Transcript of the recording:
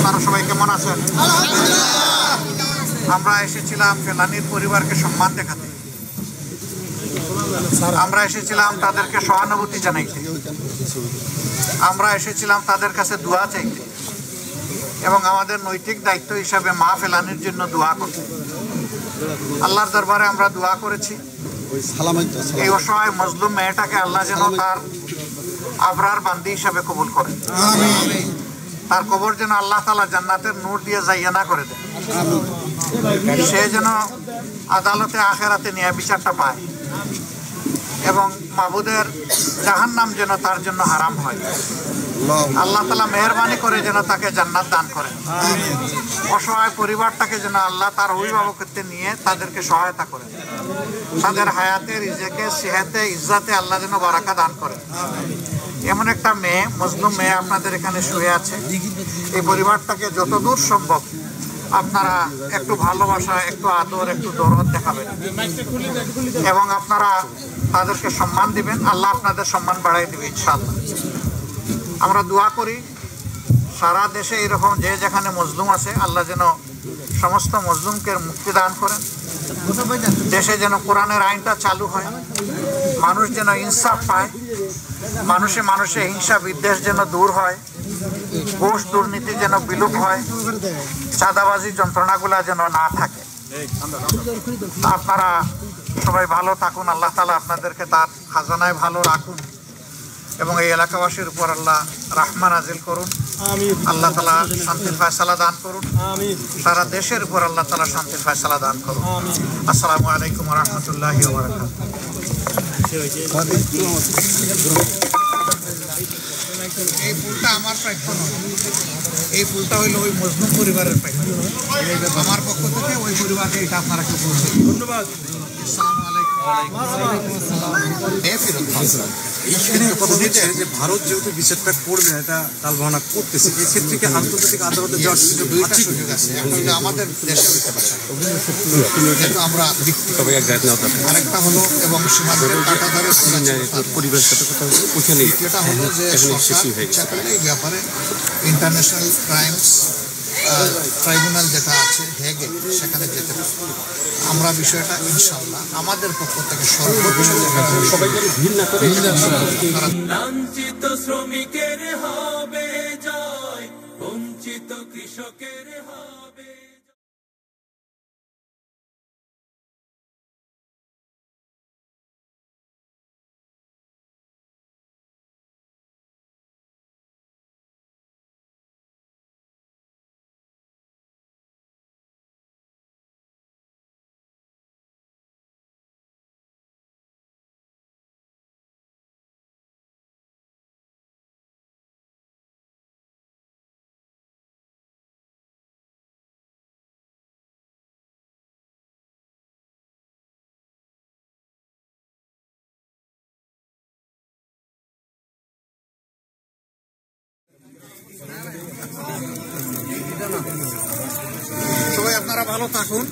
আপনারা সবাই কেমন আছেন? আমরা এসেছিলাম ফেলানীর পরিবারকে সম্মান দেখাতে, আমরা এসেছিলাম তাদেরকে সহানুভূতি জানাইতে, আমরা এসেছিলাম তাদের কাছে দোয়া চাইতে এবং আমাদের নৈতিক দায়িত্ব হিসাবে মা ফেলানীর জন্য দোয়া করতে। আল্লাহর দরবারে আমরা দোয়া করেছি এই অসহায় মজলুম মেয়েটাকে আল্লাহ যেন তার আবরার বান্দি হিসাবে কবুল করেন, তার কবর যেন আল্লাহ তাআলা জান্নাতের নূর দিয়ে জাইয়ানা করে দেন, সে যেন আদালতে আখেরাতে ন্যায় বিচারটা পায় এবং মাবুদের জাহান্নাম যেন তার জন্য হারাম হয়। আল্লাহ তাআলা মেহেরবানি করে যেন তাকে জান্নাত দান করেন। অসহায় পরিবারটাকে যেন আল্লাহ তার অভিভাবকত্বে নিয়ে তাদেরকে সহায়তা করেন, তাদের হায়াতে, রিজেকে, সেহাতে, ইজ্জাতে আল্লাহ যেন বারাকা দান করেন। এমন একটা মেয়ে, মজলুম মেয়ে আপনাদের এখানে শুয়ে আছে। এই পরিবারটাকে যতদূর সম্ভব আপনারা একটু ভালোবাসা, একটু আদর, একটু দরদ দেখাবেন এবং আপনারা তাদেরকে সম্মান দিবেন। আল্লাহ আপনাদের সম্মান বাড়াই দিবে ইনশাআল্লাহ। আমরা দোয়া করি সারা দেশে এরকম যে যেখানে মজলুম আছে আল্লাহ যেন সমস্ত মজলুমকে মুক্তি দান করেন, দেশে যেন কোরআনের আইনটা চালু হয়, মানুষ যেন ইনসাফ পায়, মানুষে মানুষে হিংসা বিদ্বেষ যেন দূর হয়, ঘুষ দুর্নীতি যেন বিলুপ হয়, চাঁদাবাজি যন্ত্রণাগুলা যেন না থাকে। আপনারা সবাই ভালো থাকুন, আল্লাহ তাআলা আপনাদেরকে তার খাজানায় ভালো রাখুন এবং এই এলাকাবাসীর উপর আল্লাহ রাহমান নাজিল করুন। আল্লাহ তাআলা শান্তির ফয়সালা দান করুন, সারা দেশের উপর আল্লাহ তাআলা শান্তির ফয়সালা দান করুন। আসসালামু আলাইকুম ওয়া রাহমাতুল্লাহি ওয়া বারাকাতুহু। এই ফুলটা আমার প্রাপ্য নয়, এই ফুলটা হইল ওই মজলুম পরিবারের প্রাপ্য। আমার পক্ষ থেকে ওই পরিবারকে এটা আপনারা কেউ বলছেন। ধন্যবাদ। আসসালামু আলাইকুম। ভারত যেহেতু বিচারটা করবে, এটা তালবাহানা করতেছে, এক্ষেত্রে কি আন্তর্জাতিক আদালতে যাওয়ার দুইটা সুযোগ আছে। একটা হলো আমাদের দেশে হইতে পারে, যেহেতু আমরা আরেকটা হলো এবং সীমান্তের কাঁটাতারে পরিবারের সাথে কথা হচ্ছে ওইখানে। এটা হলো যে এই ব্যাপারে ইন্টারন্যাশনাল ক্রাইমস ট্রাইব্যুনাল যেটা আছে হেগে, সেখানে যেতে পারে। আমরা বিষয়টা ইনশাআল্লাহ আমাদের পক্ষ থেকে সর্বোচ্চ লাঞ্ছিত শ্রমিকের হবে জয়, বঞ্চিত কৃষকের হবে। সবাই আপনারা ভালো থাকুন।